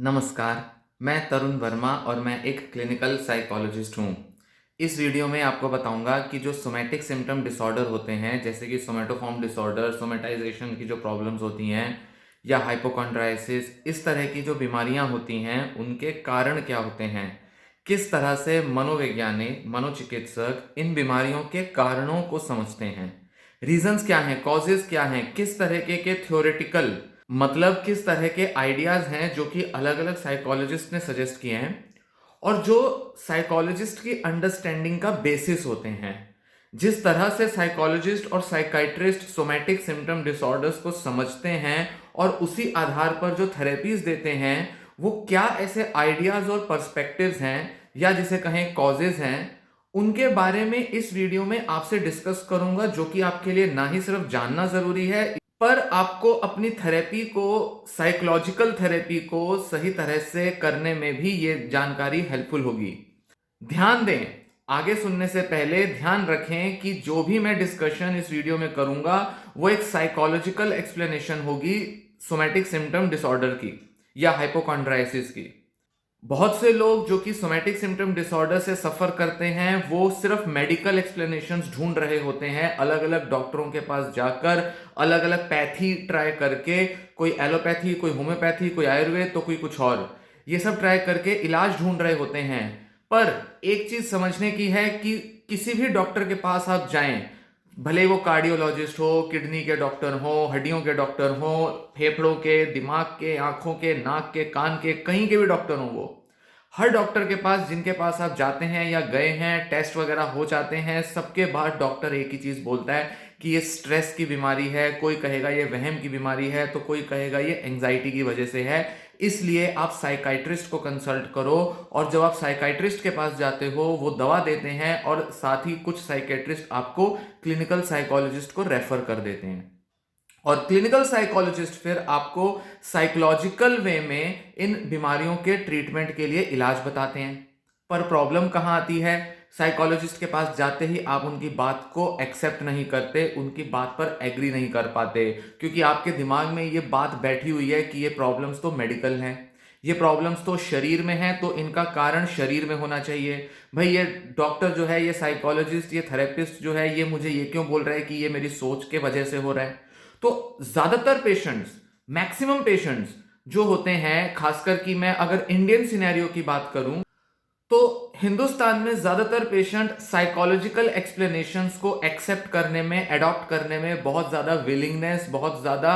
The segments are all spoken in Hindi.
नमस्कार, मैं तरुण वर्मा और मैं एक क्लिनिकल साइकोलॉजिस्ट हूँ। इस वीडियो में आपको बताऊंगा कि जो सोमैटिक सिम्पटम डिसऑर्डर होते हैं, जैसे कि सोमैटोफॉर्म डिसऑर्डर, सोमैटाइजेशन की जो प्रॉब्लम्स होती हैं या हाइपोकॉन्ड्राइसिस, इस तरह की जो बीमारियां होती हैं, उनके कारण क्या होते हैं, किस तरह से मनोवैज्ञानिक, मनोचिकित्सक इन बीमारियों के कारणों को समझते हैं, रीजंस क्या हैं, कॉजेज क्या हैं, किस तरह के थ्योरेटिकल मतलब किस तरह के आइडियाज हैं जो कि अलग अलग साइकोलॉजिस्ट ने सजेस्ट किए हैं और जो साइकोलॉजिस्ट की अंडरस्टैंडिंग का बेसिस होते हैं। जिस तरह से साइकोलॉजिस्ट और साइकाइट्रिस्ट सोमैटिक सिम्पटम डिसऑर्डर्स को समझते हैं और उसी आधार पर जो थेरेपीज देते हैं, वो क्या ऐसे आइडियाज और पर्सपेक्टिव्स हैं या जिसे कहें कॉजेज हैं, उनके बारे में इस वीडियो में आपसे डिस्कस करूंगा, जो कि आपके लिए ना ही सिर्फ जानना जरूरी है, पर आपको अपनी थेरेपी को, साइकोलॉजिकल थेरेपी को सही तरह से करने में भी ये जानकारी हेल्पफुल होगी। ध्यान दें, आगे सुनने से पहले ध्यान रखें कि जो भी मैं डिस्कशन इस वीडियो में करूंगा वो एक साइकोलॉजिकल एक्सप्लेनेशन होगी सोमैटिक सिम्पटम डिसऑर्डर की या हाइपोकॉन्ड्राइसिस की। बहुत से लोग जो कि सोमैटिक सिम्पटम डिसऑर्डर से सफर करते हैं, वो सिर्फ मेडिकल एक्सप्लेनेशंस ढूंढ रहे होते हैं, अलग अलग डॉक्टरों के पास जाकर अलग अलग पैथी ट्राई करके, कोई एलोपैथी, कोई होम्योपैथी, कोई आयुर्वेद, तो कोई कुछ और, ये सब ट्राई करके इलाज ढूंढ रहे होते हैं। पर एक चीज समझने की है कि किसी भी डॉक्टर के पास आप जाएं, भले वो कार्डियोलॉजिस्ट हो, किडनी के डॉक्टर हो, हड्डियों के डॉक्टर हो, फेफड़ों के, दिमाग के, आंखों के, नाक के, कान के, कहीं के भी डॉक्टर हो, वो हर डॉक्टर के पास जिनके पास आप जाते हैं या गए हैं, टेस्ट वगैरह हो जाते हैं, सबके बाद डॉक्टर एक ही चीज बोलता है कि ये स्ट्रेस की बीमारी है, कोई कहेगा ये वहम की बीमारी है, तो कोई कहेगा ये एंजाइटी की वजह से है, इसलिए आप साइकाइट्रिस्ट को कंसल्ट करो। और जब आप साइकाइट्रिस्ट के पास जाते हो, वो दवा देते हैं और साथ ही कुछ साइकेट्रिस्ट आपको क्लिनिकल साइकोलॉजिस्ट को रेफर कर देते हैं और क्लिनिकल साइकोलॉजिस्ट फिर आपको साइकोलॉजिकल वे में इन बीमारियों के ट्रीटमेंट के लिए इलाज बताते हैं। पर प्रॉब्लम कहां आती है? साइकोलॉजिस्ट के पास जाते ही आप उनकी बात को एक्सेप्ट नहीं करते, उनकी बात पर एग्री नहीं कर पाते, क्योंकि आपके दिमाग में ये बात बैठी हुई है कि ये प्रॉब्लम्स तो मेडिकल हैं, ये प्रॉब्लम्स तो शरीर में हैं, तो इनका कारण शरीर में होना चाहिए। भाई ये डॉक्टर जो है, ये साइकोलॉजिस्ट, ये थेरेपिस्ट जो है, ये मुझे ये क्यों बोल रहा है कि ये मेरी सोच के वजह से हो रहा है? तो ज्यादातर पेशेंट्स, मैक्सिमम पेशेंट्स जो होते हैं, खासकर कि मैं अगर इंडियन सिनेरियो की बात करूं, तो हिंदुस्तान में ज्यादातर पेशेंट साइकोलॉजिकल एक्सप्लेनेशंस को एक्सेप्ट करने में, अडॉप्ट करने में बहुत ज्यादा विलिंगनेस, बहुत ज्यादा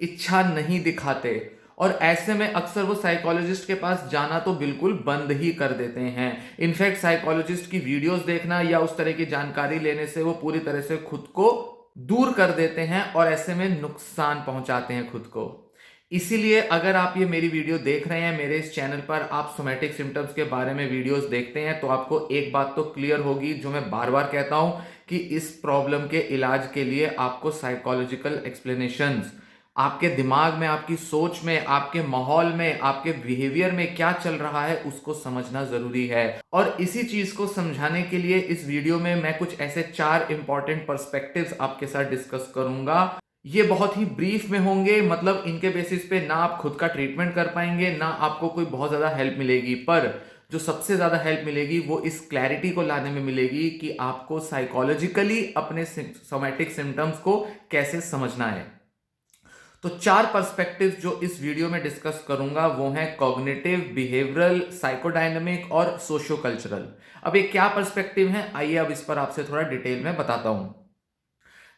इच्छा नहीं दिखाते और ऐसे में अक्सर वो साइकोलॉजिस्ट के पास जाना तो बिल्कुल बंद ही कर देते हैं। इनफैक्ट साइकोलॉजिस्ट की वीडियोस देखना या उस तरह की जानकारी लेने से वो पूरी तरह से खुद को दूर कर देते हैं और ऐसे में नुकसान पहुंचाते हैं खुद को। इसीलिए अगर आप ये मेरी वीडियो देख रहे हैं, मेरे इस चैनल पर आप सोमैटिक सिम्टम्स के बारे में वीडियोस देखते हैं, तो आपको एक बात तो क्लियर होगी, जो मैं बार बार कहता हूं, कि इस प्रॉब्लम के इलाज के लिए आपको साइकोलॉजिकल एक्सप्लेनेशंस, आपके दिमाग में, आपकी सोच में, आपके माहौल में, आपके बिहेवियर में क्या चल रहा है, उसको समझना जरूरी है। और इसी चीज को समझाने के लिए इस वीडियो में मैं कुछ ऐसे 4 इंपॉर्टेंट पर्सपेक्टिव्स आपके साथ डिस्कस करूंगा। ये बहुत ही ब्रीफ में होंगे, मतलब इनके बेसिस पे ना आप खुद का ट्रीटमेंट कर पाएंगे, ना आपको कोई बहुत ज्यादा हेल्प मिलेगी, पर जो सबसे ज्यादा हेल्प मिलेगी वो इस क्लैरिटी को लाने में मिलेगी कि आपको साइकोलॉजिकली अपने सोमैटिक सिम्टम्स को कैसे समझना है। तो 4 पर्सपेक्टिव जो इस वीडियो में डिस्कस करूंगा वो हैं कॉग्निटिव, बिहेवियरल, साइकोडायनेमिक और सोशियो कल्चरल। अब ये क्या पर्सपेक्टिव हैं, आइए अब इस पर आपसे थोड़ा डिटेल में बताता हूं।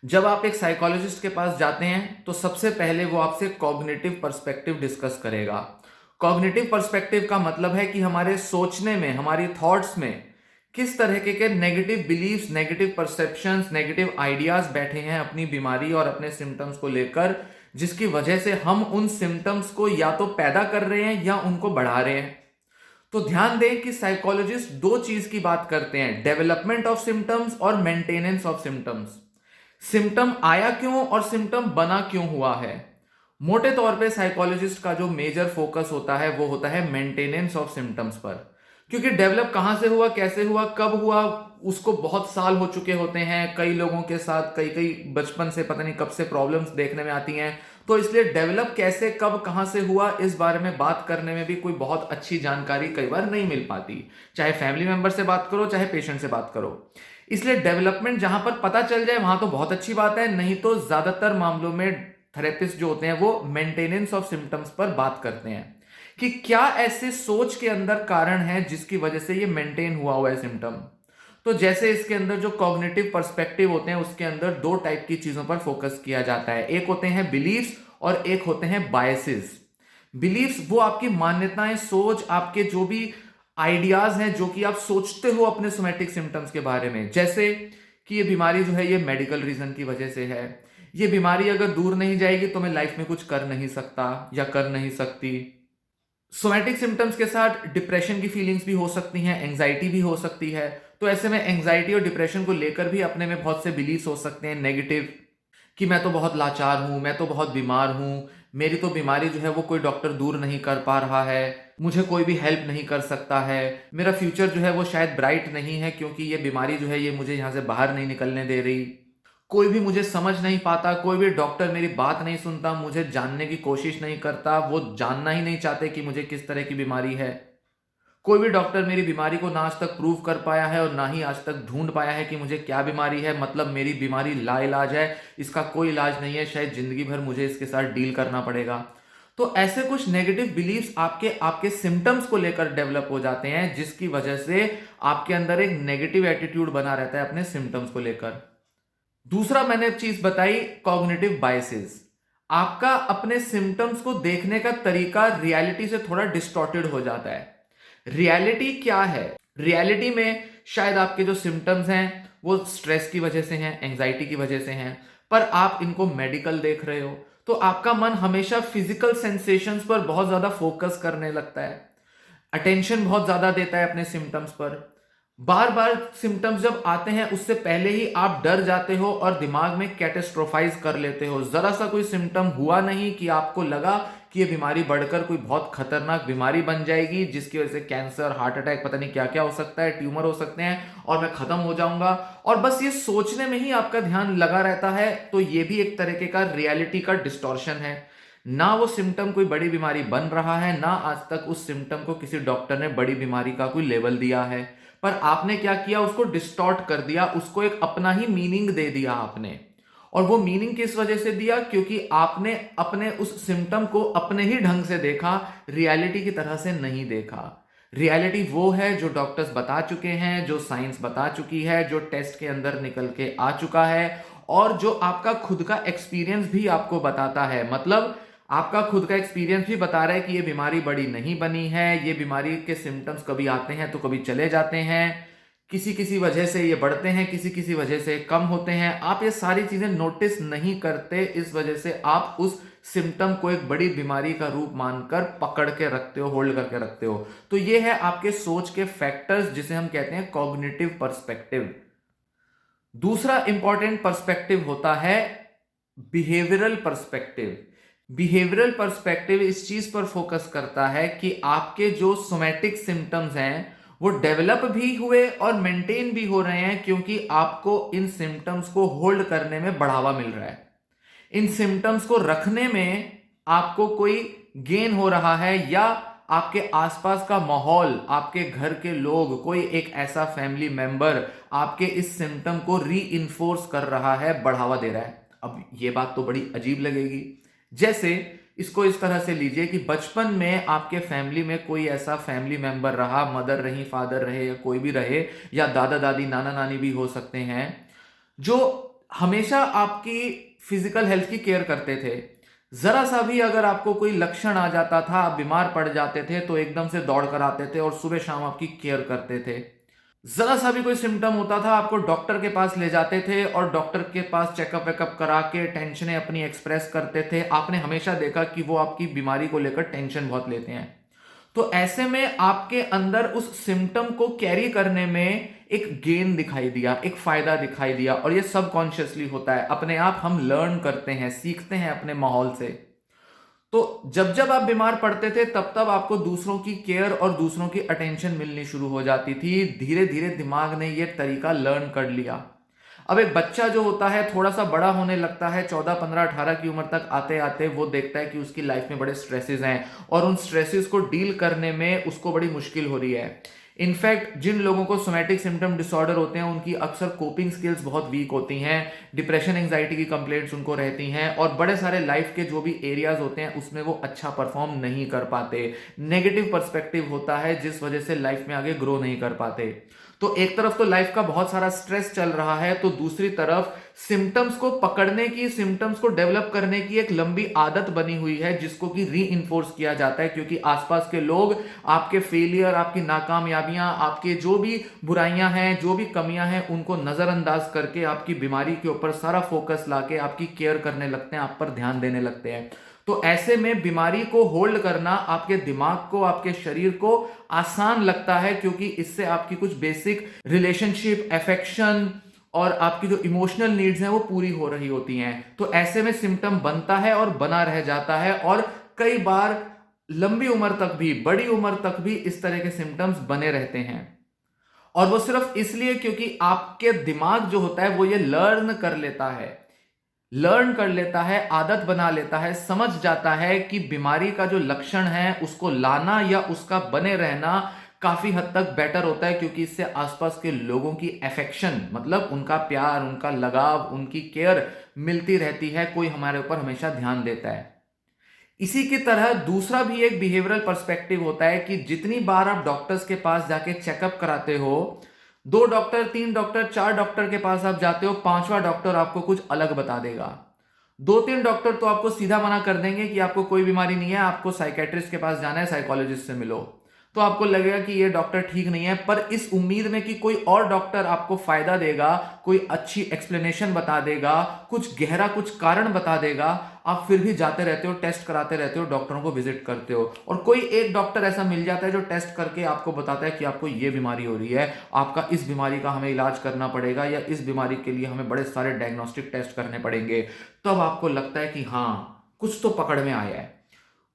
जब आप एक साइकोलॉजिस्ट के पास जाते हैं तो सबसे पहले वो आपसे कॉग्निटिव पर्सपेक्टिव डिस्कस करेगा। कॉग्निटिव पर्सपेक्टिव का मतलब है कि हमारे सोचने में, हमारी थॉट्स में किस तरह के negative believes, negative perceptions, negative ideas बैठे हैं अपनी बीमारी और अपने सिम्टम्स को लेकर, जिसकी वजह से हम उन सिम्टम्स को या तो पैदा कर रहे हैं या उनको बढ़ा रहे हैं। तो ध्यान दें कि साइकोलॉजिस्ट 2 चीज की बात करते हैं, डेवलपमेंट ऑफ सिम्टम्स और मेंटेनेंस ऑफ सिम्टम्स। सिम्टम आया क्यों और सिम्टम बना क्यों हुआ है। मोटे तौर पे साइकोलॉजिस्ट का जो मेजर फोकस होता है वो होता है मेंटेनेंस ऑफ सिम्टम्स पर, क्योंकि डेवलप कहां से हुआ, कैसे हुआ, कब हुआ, उसको बहुत साल हो चुके होते हैं। कई लोगों के साथ कई कई बचपन से पता नहीं कब से प्रॉब्लम्स देखने में आती हैं, तो इसलिए डेवलप कैसे, कब, कहां से हुआ, इस बारे में बात करने में भी कोई बहुत अच्छी जानकारी कई बार नहीं मिल पाती। चाहे फैमिली मेंबर से बात करो, चाहे पेशेंट से बात करो। इसलिए डेवलपमेंट जहां पर पता चल जाए वहां तो बहुत अच्छी बात है, नहीं तो ज्यादातर मामलों में थेरेपिस्ट जो होते हैं वो मेंटेनेंस ऑफ सिम्टम्स पर बात करते हैं कि क्या ऐसे सोच के अंदर कारण है जिसकी वजह से ये मेंटेन हुआ है सिम्टम। तो जैसे इसके अंदर जो कॉग्निटिव पर्सपेक्टिव होते हैं उसके अंदर दो टाइप की चीजों पर फोकस किया जाता है। एक होते हैं बिलीफ्स और एक होते हैं बायसेस। बिलीफ्स वो आपकी मान्यताएं, सोच, आपके जो भी आइडियाज हैं जो कि आप सोचते हो अपने सोमैटिक सिम्टम्स के बारे में, जैसे कि ये बीमारी जो है ये मेडिकल रीजन की वजह से है, ये बीमारी अगर दूर नहीं जाएगी तो मैं लाइफ में कुछ कर नहीं सकता या कर नहीं सकती। सोमैटिक सिम्टम्स के साथ डिप्रेशन की फीलिंग्स भी हो सकती हैं, एंजाइटी भी हो सकती है। तो ऐसे में एंजाइटी और डिप्रेशन को लेकर भी अपने में बहुत से बिलीव्स हो सकते हैं नेगेटिव, कि मैं तो बहुत लाचार हूं, मैं तो बहुत बीमार हूं, मेरी तो बीमारी जो है वो कोई डॉक्टर दूर नहीं कर पा रहा है, मुझे कोई भी हेल्प नहीं कर सकता है, मेरा फ्यूचर जो है वो शायद ब्राइट नहीं है क्योंकि ये बीमारी जो है ये मुझे यहां से बाहर नहीं निकलने दे रही, कोई भी मुझे समझ नहीं पाता, कोई भी डॉक्टर मेरी बात नहीं सुनता, मुझे जानने की कोशिश नहीं करता, वो जानना ही नहीं चाहते कि मुझे किस तरह की बीमारी है, कोई भी डॉक्टर मेरी बीमारी को ना आज तक प्रूव कर पाया है और ना ही आज तक ढूंढ पाया है कि मुझे क्या बीमारी है, मतलब मेरी बीमारी लाइलाज है, इसका कोई इलाज नहीं है, शायद जिंदगी भर मुझे इसके साथ डील करना पड़ेगा। तो ऐसे कुछ नेगेटिव बिलीफ्स आपके आपके सिम्टम्स को लेकर डेवलप हो जाते हैं जिसकी वजह से आपके अंदर एक नेगेटिव एटीट्यूड बना रहता है अपने सिम्टम्स को लेकर। दूसरा मैंने चीज बताई कॉग्निटिव बायसेस। आपका अपने सिम्टम्स को देखने का तरीका रियलिटी से थोड़ा डिस्टॉर्टेड हो जाता है। रियलिटी क्या है? रियलिटी में शायद आपके जो सिम्टम्स हैं वो स्ट्रेस की वजह से हैं, एंजाइटी की वजह से हैं, पर आप इनको मेडिकल देख रहे हो तो आपका मन हमेशा फिजिकल सेंसेशंस पर बहुत ज्यादा फोकस करने लगता है, अटेंशन बहुत ज्यादा देता है अपने सिम्टम्स पर। बार बार सिम्टम्स जब आते हैं उससे पहले ही आप डर जाते हो और दिमाग में कैटेस्ट्रोफाइज कर लेते हो। जरा सा कोई सिम्टम हुआ नहीं कि आपको लगा कि ये बीमारी बढ़कर कोई बहुत खतरनाक बीमारी बन जाएगी जिसकी वजह से कैंसर, हार्ट अटैक, पता नहीं क्या क्या हो सकता है, ट्यूमर हो सकते हैं और मैं खत्म हो जाऊंगा, और बस ये सोचने में ही आपका ध्यान लगा रहता है। तो ये भी एक तरीके का रियलिटी का डिस्टॉर्शन है। ना वो सिम्टम कोई बड़ी बीमारी बन रहा है, ना आज तक उस सिम्टम को किसी डॉक्टर ने बड़ी बीमारी का कोई लेवल दिया है, पर आपने क्या किया, उसको डिस्टॉर्ट कर दिया, उसको एक अपना ही मीनिंग दे दिया आपने। और वो मीनिंग किस वजह से दिया? क्योंकि आपने अपने उस सिम्टम को अपने ही ढंग से देखा, रियलिटी की तरह से नहीं देखा। रियलिटी वो है जो डॉक्टर्स बता चुके हैं, जो साइंस बता चुकी है, जो टेस्ट के अंदर निकल के आ चुका है और जो आपका खुद का एक्सपीरियंस भी आपको बताता है। मतलब आपका खुद का एक्सपीरियंस भी बता रहा है कि ये बीमारी बड़ी नहीं बनी है, ये बीमारी के सिम्टम्स कभी आते हैं तो कभी चले जाते हैं, किसी किसी वजह से ये बढ़ते हैं, किसी किसी वजह से कम होते हैं। आप ये सारी चीजें नोटिस नहीं करते, इस वजह से आप उस सिम्टम को एक बड़ी बीमारी का रूप मानकर पकड़ के रखते हो, होल्ड करके रखते हो। तो ये है आपके सोच के फैक्टर्स जिसे हम कहते हैं कॉग्निटिव पर्सपेक्टिव। दूसरा इंपॉर्टेंट पर्सपेक्टिव होता है बिहेवियरल पर्सपेक्टिव। बिहेवियरल पर्सपेक्टिव इस चीज पर फोकस करता है कि आपके जो सोमैटिक सिम्टम्स हैं वो डेवलप भी हुए और मेंटेन भी हो रहे हैं क्योंकि आपको इन सिम्टम्स को होल्ड करने में बढ़ावा मिल रहा है। इन सिम्टम्स को रखने में आपको कोई गेन हो रहा है, या आपके आसपास का माहौल, आपके घर के लोग, कोई एक ऐसा फैमिली मेंबर आपके इस सिम्टम को री कर रहा है, बढ़ावा दे रहा है। अब ये बात तो बड़ी अजीब लगेगी। जैसे इसको इस तरह से लीजिए कि बचपन में आपके फैमिली में कोई ऐसा फैमिली मेंबर रहा, मदर रही, फादर रहे या कोई भी रहे, या दादा दादी, नाना नानी भी हो सकते हैं, जो हमेशा आपकी फिजिकल हेल्थ की केयर करते थे। जरा सा भी अगर आपको कोई लक्षण आ जाता था, आप बीमार पड़ जाते थे तो एकदम से दौड़ कर आते थे और सुबह शाम आपकी केयर करते थे। जरा सा भी कोई सिम्टम होता था आपको डॉक्टर के पास ले जाते थे और डॉक्टर के पास चेकअप वेकअप करा के टेंशनें अपनी एक्सप्रेस करते थे। आपने हमेशा देखा कि वो आपकी बीमारी को लेकर टेंशन बहुत लेते हैं। तो ऐसे में आपके अंदर उस सिम्टम को कैरी करने में एक गेन दिखाई दिया, एक फायदा दिखाई दिया, और ये सबकॉन्शियसली होता है, अपने आप हम लर्न करते हैं, सीखते हैं अपने माहौल से। तो जब जब आप बीमार पड़ते थे तब तब आपको दूसरों की केयर और दूसरों की अटेंशन मिलनी शुरू हो जाती थी। धीरे धीरे दिमाग ने यह तरीका लर्न कर लिया। अब एक बच्चा जो होता है थोड़ा सा बड़ा होने लगता है, 14, 15, 18 की उम्र तक आते आते वो देखता है कि उसकी लाइफ में बड़े स्ट्रेसेस हैं और उन स्ट्रेसेस को डील करने में उसको बड़ी मुश्किल हो रही है। इनफैक्ट जिन लोगों को सोमैटिक सिम्टम डिसऑर्डर होते हैं उनकी अक्सर कोपिंग स्किल्स बहुत वीक होती हैं, डिप्रेशन एंजाइटी की कंप्लेंट्स उनको रहती हैं और बड़े सारे लाइफ के जो भी एरियाज होते हैं उसमें वो अच्छा परफॉर्म नहीं कर पाते। नेगेटिव पर्सपेक्टिव होता है जिस वजह से लाइफ में आगे ग्रो नहीं कर पाते। तो एक तरफ तो लाइफ का बहुत सारा स्ट्रेस चल रहा है, तो दूसरी तरफ सिम्टम्स को पकड़ने की, सिम्टम्स को डेवलप करने की एक लंबी आदत बनी हुई है जिसको कि री इन्फोर्स किया जाता है, क्योंकि आसपास के लोग आपके फेलियर, आपकी नाकामयाबियां, आपके जो भी बुराइयां हैं, जो भी कमियां हैं उनको नजरअंदाज करके आपकी बीमारी के ऊपर सारा फोकस लाके आपकी केयर करने लगते हैं, आप पर ध्यान देने लगते हैं। तो ऐसे में बीमारी को होल्ड करना आपके दिमाग को, आपके शरीर को आसान लगता है, क्योंकि इससे आपकी कुछ बेसिक रिलेशनशिप, अफेक्शन और आपकी जो इमोशनल नीड्स हैं वो पूरी हो रही होती हैं। तो ऐसे में सिम्टम बनता है और बना रह जाता है और कई बार लंबी उम्र तक भी, बड़ी उम्र तक भी इस तरह के सिम्टम्स बने रहते हैं। और वो सिर्फ इसलिए क्योंकि आपके दिमाग जो होता है वो ये लर्न कर लेता है, आदत बना लेता है, समझ जाता है कि बीमारी का जो लक्षण है उसको लाना या उसका बने रहना काफी हद तक बेटर होता है, क्योंकि इससे आसपास के लोगों की अफेक्शन, मतलब उनका प्यार, उनका लगाव, उनकी केयर मिलती रहती है, कोई हमारे ऊपर हमेशा ध्यान देता है। इसी की तरह दूसरा भी एक बिहेवियरल पर्सपेक्टिव होता है कि जितनी बार आप डॉक्टर्स के पास जाके चेकअप कराते हो, 2 डॉक्टर, 3 डॉक्टर, 4 डॉक्टर के पास आप जाते हो, 5वां डॉक्टर आपको कुछ अलग बता देगा। 2-3 डॉक्टर तो आपको सीधा मना कर देंगे कि आपको कोई बीमारी नहीं है, आपको साइकेट्रिस्ट के पास जाना है, साइकोलॉजिस्ट से मिलो। तो आपको लगेगा कि ये डॉक्टर ठीक नहीं है, पर इस उम्मीद में कि कोई और डॉक्टर आपको फायदा देगा, कोई अच्छी एक्सप्लेनेशन बता देगा, कुछ गहरा कुछ कारण बता देगा, आप फिर भी जाते रहते हो, टेस्ट कराते रहते हो, डॉक्टरों को विजिट करते हो। और कोई एक डॉक्टर ऐसा मिल जाता है जो टेस्ट करके आपको बताता है कि आपको ये बीमारी हो रही है, आपका इस बीमारी का हमें इलाज करना पड़ेगा या इस बीमारी के लिए हमें बड़े सारे डायग्नोस्टिक टेस्ट करने पड़ेंगे। तब आपको लगता है कि हाँ, कुछ तो पकड़ में आया है,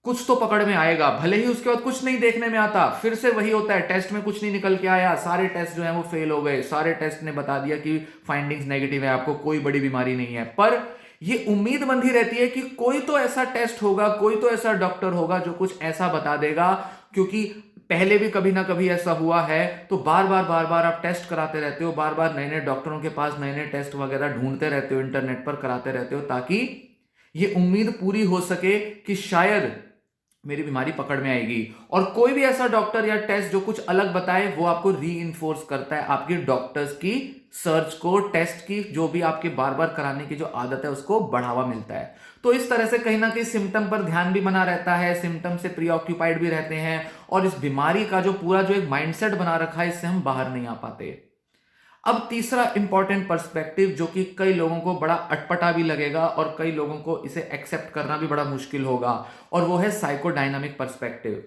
कुछ तो पकड़ में आएगा। भले ही उसके बाद कुछ नहीं देखने में आता, फिर से वही होता है, टेस्ट में कुछ नहीं निकल के आया, सारे टेस्ट जो है वो फेल हो गए, सारे टेस्ट ने बता दिया कि फाइंडिंग्स नेगेटिव है, आपको कोई बड़ी बीमारी नहीं है। पर ये उम्मीद बंधी रहती है कि कोई तो ऐसा टेस्ट होगा, कोई तो ऐसा डॉक्टर होगा जो कुछ ऐसा बता देगा, क्योंकि पहले भी कभी ना कभी ऐसा हुआ है। तो बार बार आप टेस्ट कराते रहते हो, बार बार नए नए डॉक्टरों के पास नए नए टेस्ट वगैरह ढूंढते रहते हो, इंटरनेट पर कराते रहते हो, ताकि ये उम्मीद पूरी हो सके कि शायद मेरी बीमारी पकड़ में आएगी। और कोई भी ऐसा डॉक्टर या टेस्ट जो कुछ अलग बताए वो आपको री इन्फोर्स करता है आपकी डॉक्टर्स की सर्च को, टेस्ट की जो भी आपके बार बार कराने की जो आदत है उसको बढ़ावा मिलता है। तो इस तरह से कहीं ना कहीं सिम्टम पर ध्यान भी बना रहता है, सिम्टम से प्रीऑक्यूपाइड भी रहते हैं और इस बीमारी का जो पूरा जो एक माइंडसेट बना रखा है इससे हम बाहर नहीं आ पाते। अब तीसरा इंपॉर्टेंट पर्सपेक्टिव जो कि कई लोगों को बड़ा अटपटा भी लगेगा और कई लोगों को इसे एक्सेप्ट करना भी बड़ा मुश्किल होगा, और वो है साइकोडायनामिक पर्सपेक्टिव।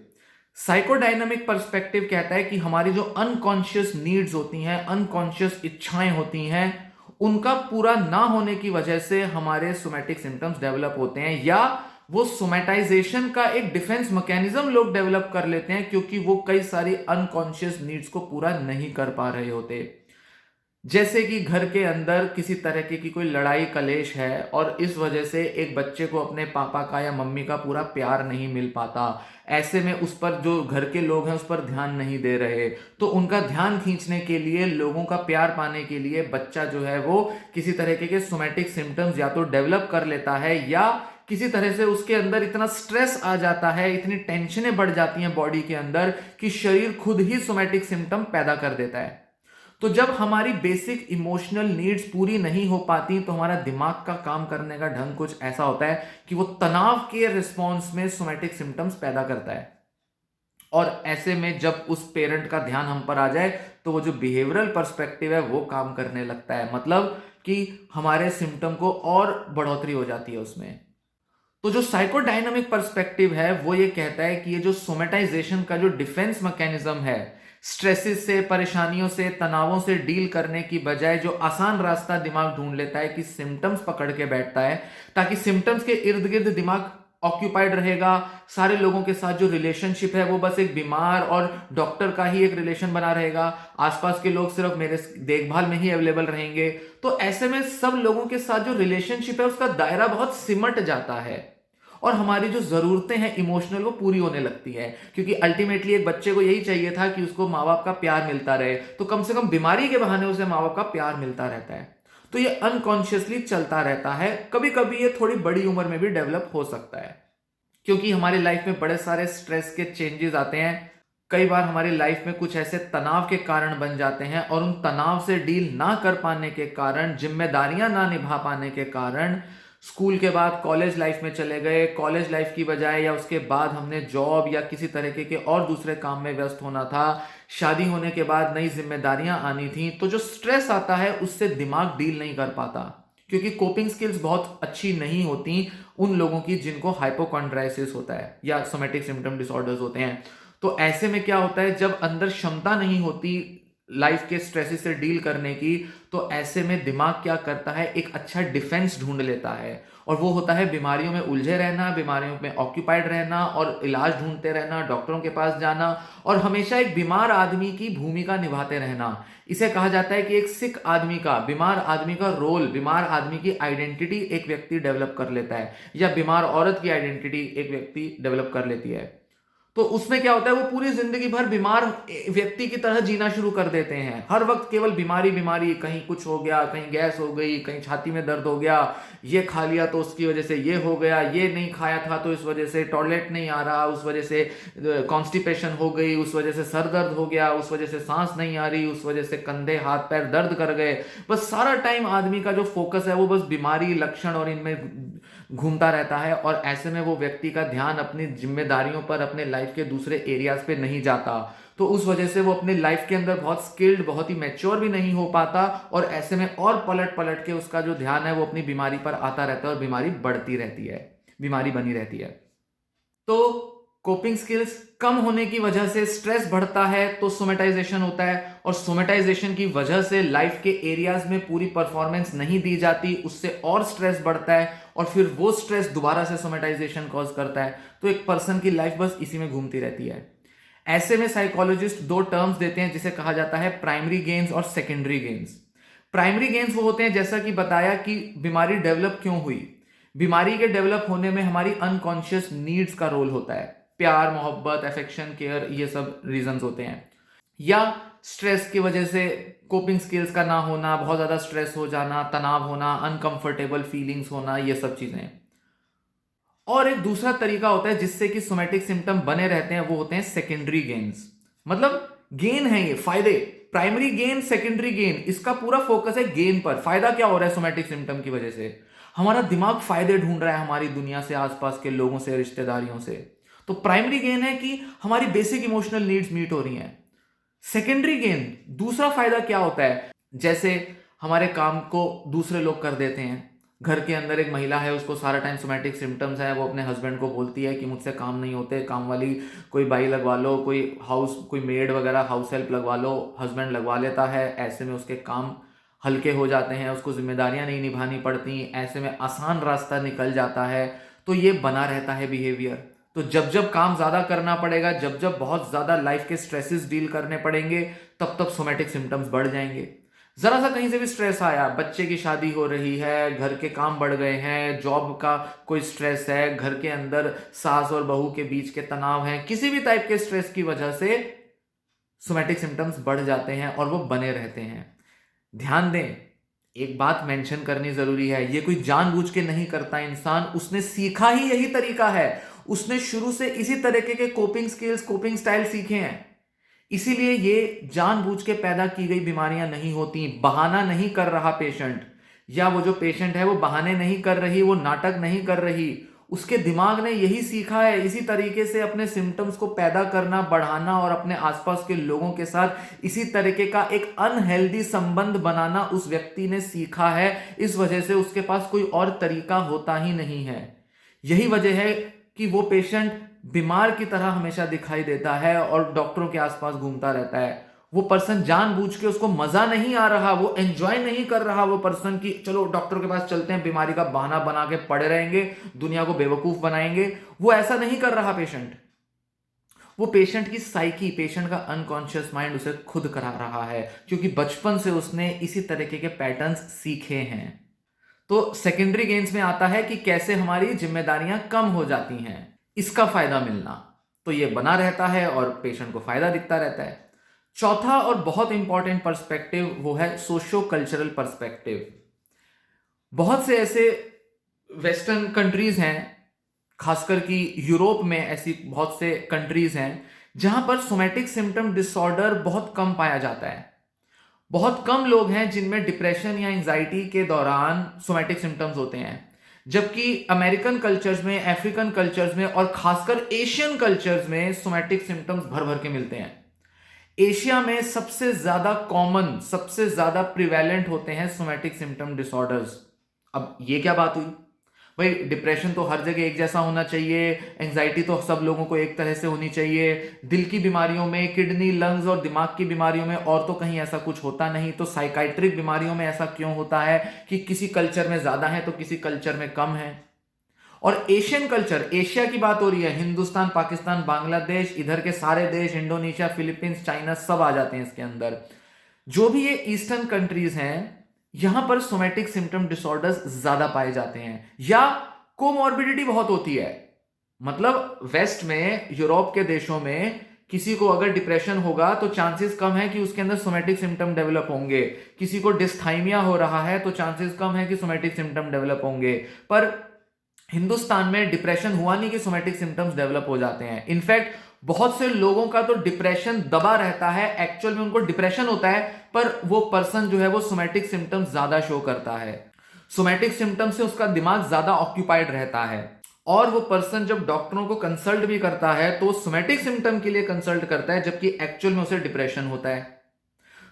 साइकोडायनामिक पर्सपेक्टिव कहता है कि हमारी जो अनकॉन्शियस नीड्स होती हैं, अनकॉन्शियस इच्छाएं होती हैं, उनका पूरा ना होने की वजह से हमारे सोमैटिक सिम्टम्स डेवलप होते हैं, या वो सोमैटाइजेशन का एक डिफेंस मैकेनिज्म लोग डेवलप कर लेते हैं, क्योंकि वो कई सारी अनकॉन्शियस नीड्स को पूरा नहीं कर पा रहे होते। जैसे कि घर के अंदर किसी तरह की कोई लड़ाई कलेश है और इस वजह से एक बच्चे को अपने पापा का या मम्मी का पूरा प्यार नहीं मिल पाता, ऐसे में उस पर जो घर के लोग हैं उस पर ध्यान नहीं दे रहे, तो उनका ध्यान खींचने के लिए, लोगों का प्यार पाने के लिए बच्चा जो है वो किसी तरह के सोमैटिक सिम्टम्स या तो डेवलप कर लेता है, या किसी तरह से उसके अंदर इतना स्ट्रेस आ जाता है, इतनी टेंशनें बढ़ जाती हैं बॉडी के अंदर कि शरीर खुद ही सोमैटिक सिम्टम पैदा कर देता है। तो जब हमारी बेसिक इमोशनल नीड्स पूरी नहीं हो पाती तो हमारा दिमाग का काम करने का ढंग कुछ ऐसा होता है कि वो तनाव के रिस्पॉन्स में सोमैटिक सिम्टम्स पैदा करता है। और ऐसे में जब उस पेरेंट का ध्यान हम पर आ जाए तो वो जो बिहेवियरल पर्सपेक्टिव है वो काम करने लगता है, मतलब कि हमारे सिम्टम को और बढ़ोतरी हो जाती है उसमें। तो जो साइकोडायनामिक पर्सपेक्टिव है वो ये कहता है कि ये जो सोमैटाइजेशन का जो डिफेंस मैकेनिज्म है, स्ट्रेसेस से, परेशानियों से, तनावों से डील करने की बजाय जो आसान रास्ता दिमाग ढूंढ लेता है कि सिम्टम्स पकड़ के बैठता है, ताकि सिम्टम्स के इर्द गिर्द दिमाग ऑक्यूपाइड रहेगा, सारे लोगों के साथ जो रिलेशनशिप है वो बस एक बीमार और डॉक्टर का ही एक रिलेशन बना रहेगा, आसपास के लोग सिर्फ मेरे देखभाल में ही अवेलेबल रहेंगे। तो ऐसे में सब लोगों के साथ जो रिलेशनशिप है उसका दायरा बहुत सिमट जाता है और हमारी जो जरूरतें हैं इमोशनल वो पूरी होने लगती है, क्योंकि अल्टीमेटली एक बच्चे को यही चाहिए था कि उसको माँ बाप का प्यार मिलता रहे, तो कम से कम बीमारी के बहाने उसे माँ बाप का प्यार मिलता रहता है। तो ये अनकॉन्शियसली चलता रहता है, कभी कभी ये थोड़ी बड़ी उम्र में भी डेवलप हो सकता है, क्योंकि हमारी लाइफ में बड़े सारे स्ट्रेस के चेंजेस आते हैं। कई बार हमारी लाइफ में कुछ ऐसे तनाव के कारण बन जाते हैं और उन तनाव से डील ना कर पाने के कारण, जिम्मेदारियां ना निभा पाने के कारण, स्कूल के बाद कॉलेज लाइफ में चले गए, कॉलेज लाइफ की बजाय या उसके बाद हमने जॉब या किसी तरीके के और दूसरे काम में व्यस्त होना था, शादी होने के बाद नई जिम्मेदारियां आनी थी, तो जो स्ट्रेस आता है उससे दिमाग डील नहीं कर पाता, क्योंकि कोपिंग स्किल्स बहुत अच्छी नहीं होती उन लोगों की जिनको हाइपोकॉन्ड्राइसिस होता है या सोमैटिक सिम्टम डिसऑर्डर्स होते हैं। तो ऐसे में क्या होता है, जब अंदर क्षमता नहीं होती लाइफ के स्ट्रेसेस से डील करने की, तो ऐसे में दिमाग क्या करता है, एक अच्छा डिफेंस ढूंढ लेता है, और वो होता है बीमारियों में उलझे रहना, बीमारियों में ऑक्यूपाइड रहना और इलाज ढूंढते रहना, डॉक्टरों के पास जाना और हमेशा एक बीमार आदमी की भूमिका निभाते रहना। इसे कहा जाता है कि एक सिक आदमी का, बीमार आदमी का रोल, बीमार आदमी की आइडेंटिटी एक व्यक्ति डेवलप कर लेता है, या बीमार औरत की आइडेंटिटी एक व्यक्ति डेवलप कर लेती है। तो उसमें क्या होता है, वो पूरी जिंदगी भर बीमार व्यक्ति की तरह जीना शुरू कर देते हैं, हर वक्त केवल बीमारी बीमारी, कहीं कुछ हो गया, कहीं गैस हो गई, कहीं छाती में दर्द हो गया, ये खा लिया तो उसकी वजह से ये हो गया, ये नहीं खाया था तो इस वजह से टॉयलेट नहीं आ रहा, उस वजह से कॉन्स्टिपेशन हो गई, उस वजह से सर दर्द हो गया, उस वजह से सांस नहीं आ रही, उस वजह से कंधे हाथ पैर दर्द कर गए। बस सारा टाइम आदमी का जो फोकस है वो बस बीमारी, लक्षण और इनमें घूमता रहता है, और ऐसे में वो व्यक्ति का ध्यान अपनी जिम्मेदारियों पर, अपने लाइफ के दूसरे एरियाज पे नहीं जाता। तो उस वजह से वो अपने लाइफ के अंदर बहुत स्किल्ड, बहुत ही मैच्योर भी नहीं हो पाता, और ऐसे में और पलट पलट के उसका जो ध्यान है वो अपनी बीमारी पर आता रहता है और बीमारी बढ़ती रहती है, बीमारी बनी रहती है। तो कोपिंग स्किल्स कम होने की वजह से स्ट्रेस बढ़ता है, तो सोमेटाइजेशन होता है, और सोमेटाइजेशन की वजह से लाइफ के एरियाज में पूरी परफॉर्मेंस नहीं दी जाती, उससे और स्ट्रेस बढ़ता है, और फिर वो स्ट्रेस दोबारा से सोमेटाइजेशन कॉज करता है। तो एक पर्सन की लाइफ बस इसी में घूमती रहती है। ऐसे में साइकोलॉजिस्ट दो टर्म्स देते हैं जिसे कहा जाता है प्राइमरी गेन्स और सेकेंडरी गेन्स। प्राइमरी गेन्स वो होते हैं, जैसा कि बताया, कि बीमारी डेवलप क्यों हुई। बीमारी के डेवलप होने में हमारी अनकॉन्शियस नीड्स का रोल होता है, प्यार, मोहब्बत, अफेक्शन, केयर, ये सब रीजंस होते हैं। या स्ट्रेस की वजह से कोपिंग स्किल्स का ना होना, बहुत ज्यादा स्ट्रेस हो जाना, तनाव होना, अनकंफर्टेबल फीलिंग्स होना, ये सब चीजें। और एक दूसरा तरीका होता है जिससे कि सोमैटिक सिम्टम बने रहते हैं, वो होते हैं सेकेंडरी गेन्स। मतलब गेन है ये, फायदे। प्राइमरी गेन, सेकेंडरी गेन, इसका पूरा फोकस है गेन पर। फायदा क्या हो रहा है सोमैटिक सिम्टम की वजह से, हमारा दिमाग फायदे ढूंढ रहा है हमारी दुनिया से, आसपास के लोगों से, रिश्तेदारियों से। तो प्राइमरी गेन है कि हमारी बेसिक इमोशनल नीड्स मीट हो रही हैं। सेकेंडरी गेन, दूसरा फायदा क्या होता है, जैसे हमारे काम को दूसरे लोग कर देते हैं। घर के अंदर एक महिला है, उसको सारा टाइम सोमैटिक सिम्टम्स है, वो अपने हस्बैंड को बोलती है कि मुझसे काम नहीं होते, काम वाली कोई बाई लगवा लो, कोई मेड वगैरह हाउस हेल्प लगवा लो। हस्बैंड लगवा लेता है, ऐसे में उसके काम हल्के हो जाते हैं, उसको जिम्मेदारियां नहीं निभानी पड़ती, ऐसे में आसान रास्ता निकल जाता है। तो ये बना रहता है बिहेवियर। तो जब जब काम ज्यादा करना पड़ेगा, जब जब बहुत ज्यादा लाइफ के स्ट्रेसेस डील करने पड़ेंगे, तब तब सोमैटिक सिम्टम्स बढ़ जाएंगे। जरा सा कहीं से भी स्ट्रेस आया, बच्चे की शादी हो रही है, घर के काम बढ़ गए हैं, जॉब का कोई स्ट्रेस है, घर के अंदर सास और बहू के बीच के तनाव हैं, किसी भी टाइप के स्ट्रेस की वजह से सोमैटिक सिम्टम्स बढ़ जाते हैं और वो बने रहते हैं। ध्यान दें, एक बात मेंशन करनी जरूरी है, ये कोई जानबूझ के नहीं करता इंसान, उसने सीखा ही यही तरीका है, उसने शुरू से इसी तरीके के कोपिंग स्किल्स, कोपिंग स्टाइल सीखे हैं। इसीलिए ये जानबूझ के पैदा की गई बीमारियां नहीं होती। बहाना नहीं कर रहा पेशेंट, या वो जो पेशेंट है वो बहाने नहीं कर रही, वो नाटक नहीं कर रही, उसके दिमाग ने यही सीखा है, इसी तरीके से अपने सिम्टम्स को पैदा करना, बढ़ाना और अपने आसपास के लोगों के साथ इसी तरीके का एक अनहेल्दी संबंध बनाना उस व्यक्ति ने सीखा है। इस वजह से उसके पास कोई और तरीका होता ही नहीं है। यही वजह है कि वो पेशेंट बीमार की तरह हमेशा दिखाई देता है और डॉक्टरों के आसपास घूमता रहता है। वो पर्सन जानबूझ के, उसको मजा नहीं आ रहा, वो एंजॉय नहीं कर रहा वो पर्सन की चलो डॉक्टर के पास चलते हैं, बीमारी का बहाना बना के पड़े रहेंगे, दुनिया को बेवकूफ बनाएंगे, वो ऐसा नहीं कर रहा पेशेंट। वो पेशेंट की साइकी, पेशेंट का अनकॉन्शियस माइंड उसे खुद करा रहा है, क्योंकि बचपन से उसने इसी तरीके के पैटर्न्स सीखे हैं। तो सेकेंडरी गेन्स में आता है कि कैसे हमारी जिम्मेदारियां कम हो जाती हैं, इसका फायदा मिलना, तो ये बना रहता है और पेशेंट को फायदा दिखता रहता है। चौथा और बहुत इंपॉर्टेंट पर्सपेक्टिव वो है सोशो कल्चरल पर्सपेक्टिव। बहुत से ऐसे वेस्टर्न कंट्रीज हैं, खासकर कि यूरोप में ऐसी बहुत से कंट्रीज हैं जहां पर सोमैटिक सिम्टम डिसऑर्डर बहुत कम पाया जाता है। बहुत कम लोग हैं जिनमें डिप्रेशन या एंजाइटी के दौरान सोमैटिक सिम्टम्स होते हैं, जबकि अमेरिकन कल्चर्स में, अफ्रीकन कल्चर्स में और खासकर एशियन कल्चर्स में सोमैटिक सिम्टम्स भर भर के मिलते हैं। एशिया में सबसे ज्यादा कॉमन, सबसे ज्यादा प्रिवेलेंट होते हैं सोमैटिक सिम्टम डिसऑर्डर्स। अब ये क्या बात हुई भाई, डिप्रेशन तो हर जगह एक जैसा होना चाहिए, एंजाइटी तो सब लोगों को एक तरह से होनी चाहिए, दिल की बीमारियों में, किडनी, लंग्स और दिमाग की बीमारियों में और तो कहीं ऐसा कुछ होता नहीं, तो साइकाइट्रिक बीमारियों में ऐसा क्यों होता है कि किसी कल्चर में ज्यादा है तो किसी कल्चर में कम है। और एशियन कल्चर, एशिया की बात हो रही है, हिंदुस्तान, पाकिस्तान, बांग्लादेश, इधर के सारे देश, इंडोनेशिया, फिलीपींस, चाइना, सब आ जाते हैं इसके अंदर। जो भी ये ईस्टर्न कंट्रीज हैं, यहां पर सोमैटिक सिम्टम डिसऑर्डर्स ज्यादा पाए जाते हैं या कोमॉर्बिडिटी बहुत होती है। मतलब वेस्ट में, यूरोप के देशों में किसी को अगर डिप्रेशन होगा तो चांसेस कम है कि उसके अंदर सोमैटिक सिम्टम डेवलप होंगे। किसी को डिस्थाइमिया हो रहा है तो चांसेस कम है कि सोमैटिक सिम्टम डेवलप होंगे। पर हिंदुस्तान में डिप्रेशन हुआ नहीं कि सोमैटिक सिम्टम्स डेवलप हो जाते हैं। इनफैक्ट बहुत से लोगों का तो डिप्रेशन दबा रहता है, एक्चुअल में उनको डिप्रेशन होता है पर वो पर्सन जो है वो सोमैटिक सिम्टम्स ज्यादा शो करता है। सोमैटिक सिम्टम्स से उसका दिमाग ज्यादा ऑक्यूपाइड रहता है और वो पर्सन जब डॉक्टरों को कंसल्ट भी करता है तो सोमैटिक सिम्टम के लिए कंसल्ट करता है, जबकि एक्चुअल में उसे डिप्रेशन होता है।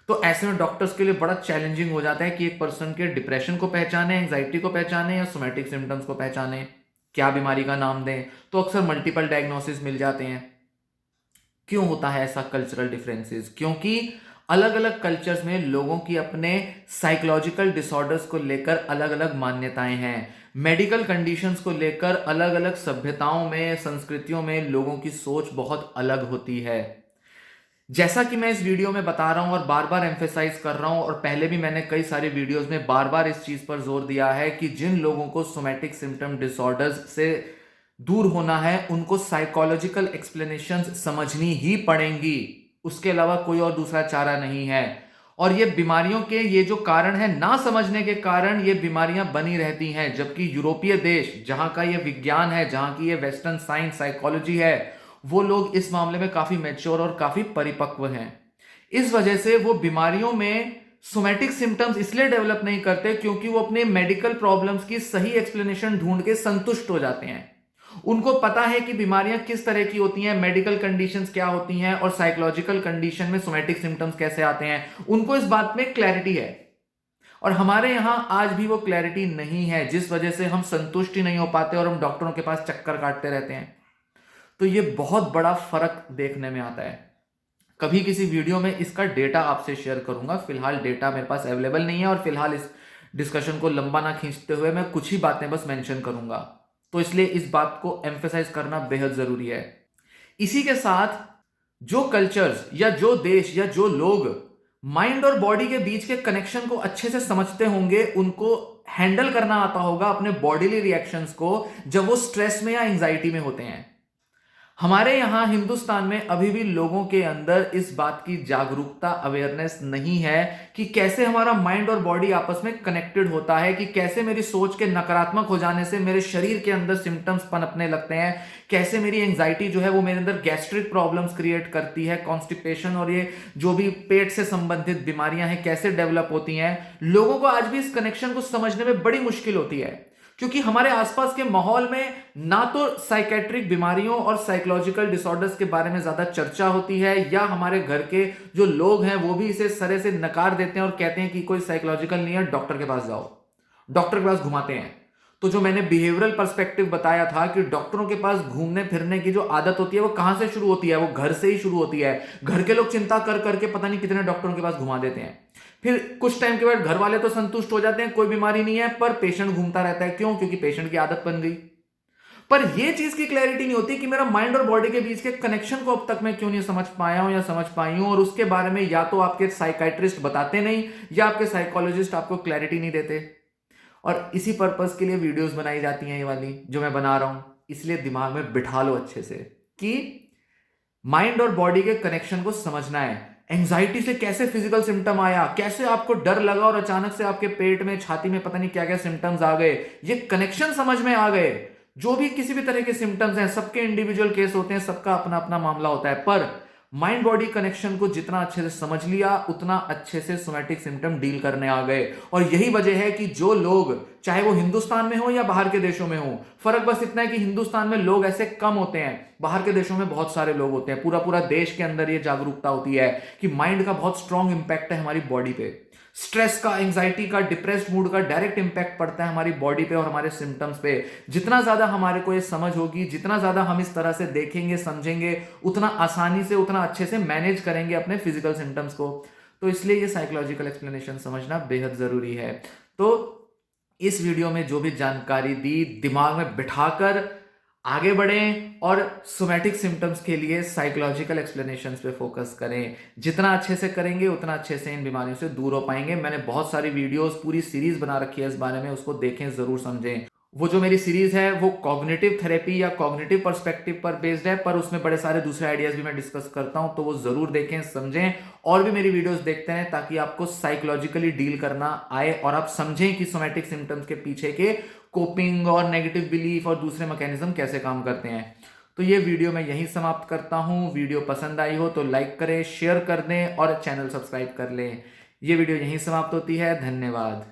तो ऐसे में डॉक्टर्स के लिए बड़ा चैलेंजिंग हो जाता है कि एक पर्सन के डिप्रेशन को पहचाने, एंजाइटी को पहचाने या सोमैटिक सिम्टम्स को पहचाने, क्या बीमारी का नाम दें। तो अक्सर मल्टीपल डायग्नोसिस मिल जाते हैं। क्यों होता है ऐसा कल्चरल डिफरेंसेस? क्योंकि अलग अलग कल्चर्स में लोगों की अपने साइकोलॉजिकल डिसऑर्डर्स को लेकर अलग अलग मान्यताएं हैं। मेडिकल कंडीशंस को लेकर अलग अलग सभ्यताओं में, संस्कृतियों में लोगों की सोच बहुत अलग होती है। जैसा कि मैं इस वीडियो में बता रहा हूं और बार बार एम्फेसाइज कर रहा हूं, और पहले भी मैंने कई सारे वीडियोस में बार बार इस चीज पर जोर दिया है कि जिन लोगों को सोमैटिक सिम्टम डिसऑर्डर्स से दूर होना है उनको साइकोलॉजिकल एक्सप्लेनेशंस समझनी ही पड़ेंगी, उसके अलावा कोई और दूसरा चारा नहीं है। और ये बीमारियों के ये जो कारण है, ना समझने के कारण ये बीमारियां बनी रहती हैं, जबकि यूरोपीय देश जहां का ये विज्ञान है, जहां की ये वेस्टर्न साइंस, साइकोलॉजी है, वो लोग इस मामले में काफी मैच्योर और काफी परिपक्व हैं। इस वजह से वो बीमारियों में सोमैटिक सिम्टम्स इसलिए डेवलप नहीं करते क्योंकि वो अपने मेडिकल प्रॉब्लम्स की सही एक्सप्लेनेशन ढूंढ के संतुष्ट हो जाते हैं। उनको पता है कि बीमारियां किस तरह की होती हैं, मेडिकल कंडीशंस क्या होती हैं और साइकोलॉजिकल कंडीशन में सोमैटिक सिम्टम्स कैसे आते हैं, उनको इस बात में क्लैरिटी है। और हमारे यहां आज भी वो क्लैरिटी नहीं है, जिस वजह से हम संतुष्ट ही नहीं हो पाते और हम डॉक्टरों के पास चक्कर काटते रहते हैं। तो ये बहुत बड़ा फर्क देखने में आता है। कभी किसी वीडियो में इसका डेटा आपसे शेयर करूंगा, फिलहाल डेटा मेरे पास अवेलेबल नहीं है और फिलहाल इस डिस्कशन को लंबा ना खींचते हुए मैं कुछ ही बातें बस मेंशन करूंगा, तो इसलिए इस बात को एम्फेसाइज करना बेहद जरूरी है। इसी के साथ जो कल्चर्स या जो देश या जो लोग माइंड और बॉडी के बीच के कनेक्शन को अच्छे से समझते होंगे, उनको हैंडल करना आता होगा अपने बॉडीली रिएक्शंस को जब वो स्ट्रेस में या एंजाइटी में होते हैं। हमारे यहां हिंदुस्तान में अभी भी लोगों के अंदर इस बात की जागरूकता, अवेयरनेस नहीं है कि कैसे हमारा माइंड और बॉडी आपस में कनेक्टेड होता है, कि कैसे मेरी सोच के नकारात्मक हो जाने से मेरे शरीर के अंदर सिम्टम्स पनपने लगते हैं, कैसे मेरी एंजाइटी जो है वो मेरे अंदर गैस्ट्रिक प्रॉब्लम्स क्रिएट करती है, कॉन्स्टिपेशन और ये जो भी पेट से संबंधित बीमारियां हैं कैसे डेवलप होती हैं। लोगों को आज भी इस कनेक्शन को समझने में बड़ी मुश्किल होती है, क्योंकि हमारे आसपास के माहौल में ना तो साइकेट्रिक बीमारियों और साइकोलॉजिकल डिसऑर्डर्स के बारे में ज्यादा चर्चा होती है, या हमारे घर के जो लोग हैं वो भी इसे सरे से नकार देते हैं और कहते हैं कि कोई साइकोलॉजिकल नहीं है, डॉक्टर के पास जाओ, डॉक्टर के पास घुमाते हैं। तो जो मैंने बिहेवियरल पर्सपेक्टिव बताया था कि डॉक्टरों के पास घूमने फिरने की जो आदत होती है वो कहां से शुरू होती है, वो घर से ही शुरू होती है। घर के लोग चिंता कर करके पता नहीं कितने डॉक्टरों के पास घुमा देते हैं। फिर कुछ टाइम के बाद घर वाले तो संतुष्ट हो जाते हैं, कोई बीमारी नहीं है, पर पेशेंट घूमता रहता है। क्यों? क्योंकि पेशेंट की आदत बन गई। पर यह चीज की क्लैरिटी नहीं होती कि मेरा माइंड और बॉडी के बीच के कनेक्शन को अब तक मैं क्यों नहीं समझ पाया हूं या समझ पाई हूं, और उसके बारे में या तो आपके साइकाइट्रिस्ट बताते नहीं या आपके साइकोलॉजिस्ट आपको क्लैरिटी नहीं देते। और इसी पर्पस के लिए वीडियोस बनाई जाती हैं, ये वाली जो मैं बना रहा हूं। इसलिए दिमाग में बिठा लो अच्छे से कि माइंड और बॉडी के कनेक्शन को समझना है। एंजाइटी से कैसे फिजिकल सिम्टम आया, कैसे आपको डर लगा और अचानक से आपके पेट में, छाती में पता नहीं क्या क्या सिम्टम्स आ गए, ये कनेक्शन समझ में आ गए। जो भी किसी भी तरह के सिम्टम्स हैं, सबके इंडिविजुअल केस होते हैं, सबका अपना अपना मामला होता है, पर माइंड बॉडी कनेक्शन को जितना अच्छे से समझ लिया उतना अच्छे से सोमैटिक सिम्टम डील करने आ गए। और यही वजह है कि जो लोग, चाहे वो हिंदुस्तान में हो या बाहर के देशों में हो, फर्क बस इतना है कि हिंदुस्तान में लोग ऐसे कम होते हैं, बाहर के देशों में बहुत सारे लोग होते हैं। पूरा पूरा देश के अंदर ये जागरूकता होती है कि माइंड का बहुत स्ट्रांग इंपैक्ट है हमारी बॉडी पे। स्ट्रेस का, एंजाइटी का, डिप्रेस्ड मूड का डायरेक्ट इंपैक्ट पड़ता है हमारी बॉडी पे और हमारे सिम्टम्स पे। जितना ज्यादा हमारे को ये समझ होगी, जितना ज्यादा हम इस तरह से देखेंगे, समझेंगे, उतना आसानी से, उतना अच्छे से मैनेज करेंगे अपने फिजिकल सिम्टम्स को। तो इसलिए ये साइकोलॉजिकल एक्सप्लेनेशन समझना बेहद जरूरी है। तो इस वीडियो में जो भी जानकारी दी, दिमाग में बिठाकर आगे बढ़ें और सोमैटिक सिम्टम्स के लिए साइकोलॉजिकल एक्सप्लेनेशंस पे फोकस करें। जितना अच्छे से करेंगे उतना अच्छे से इन बीमारियों से दूर हो पाएंगे। मैंने बहुत सारी वीडियोस, पूरी सीरीज बना रखी है इस बारे में, उसको देखें, जरूर समझें। वो जो मेरी सीरीज है वो कॉग्निटिव थेरेपी या कॉग्निटिव पर्सपेक्टिव पर बेस्ड है, पर उसमें बड़े सारे दूसरे आइडियाज भी मैं डिस्कस करता हूं, तो वो जरूर देखें, समझें और भी मेरी वीडियोस देखते हैं, ताकि आपको साइकोलॉजिकली डील करना आए और आप समझें कि सोमैटिक सिम्टम्स के पीछे के कोपिंग और नेगेटिव बिलीफ और दूसरे मैकेनिज्म कैसे काम करते हैं। तो ये वीडियो मैं यहीं समाप्त करता हूं। वीडियो पसंद आई हो तो लाइक करें, शेयर कर दें और चैनल सब्सक्राइब कर लें। ये वीडियो यहीं समाप्त होती है। धन्यवाद।